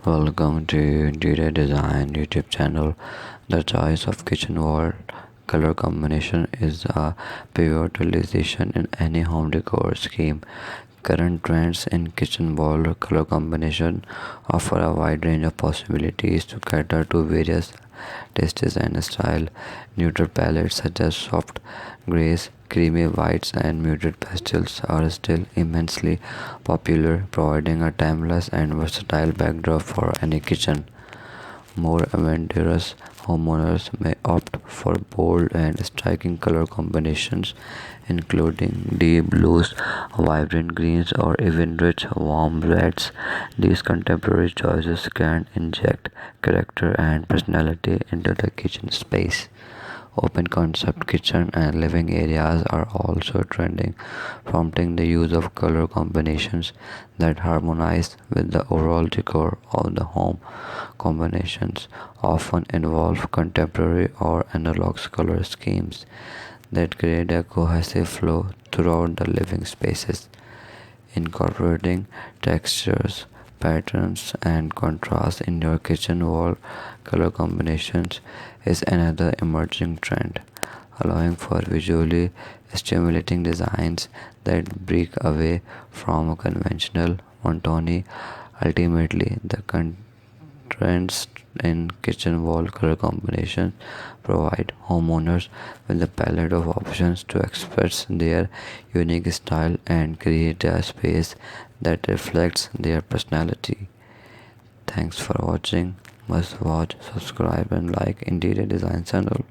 Welcome to Interior Design YouTube channel. The choice of kitchen wall color combination is a pivotal decision in any home decor scheme. Current trends in kitchen wall color combination offer a wide range of possibilities to cater to various tastes and style. Neutral palettes such as soft grays, creamy whites, and muted pastels are still immensely popular, providing a timeless and versatile backdrop for any kitchen. More adventurous homeowners may opt for bold and striking color combinations, including deep blues, vibrant greens, or even rich, warm reds. These contemporary choices can inject character and personality into the kitchen space. Open concept kitchen and living areas are also trending, prompting the use of color combinations that harmonize with the overall decor of the home. Combinations often involve contemporary or analog color schemes that create a cohesive flow throughout the living spaces. Incorporating textures, patterns, and contrast in your kitchen wall color combinations is another emerging trend, allowing for visually stimulating designs that break away from conventional monotony. Ultimately, the trends in kitchen wall color combinations provide homeowners with a palette of options to express their unique style and create a space that reflects their personality. Thanks for watching. Must watch, subscribe, and like Interior Design channel.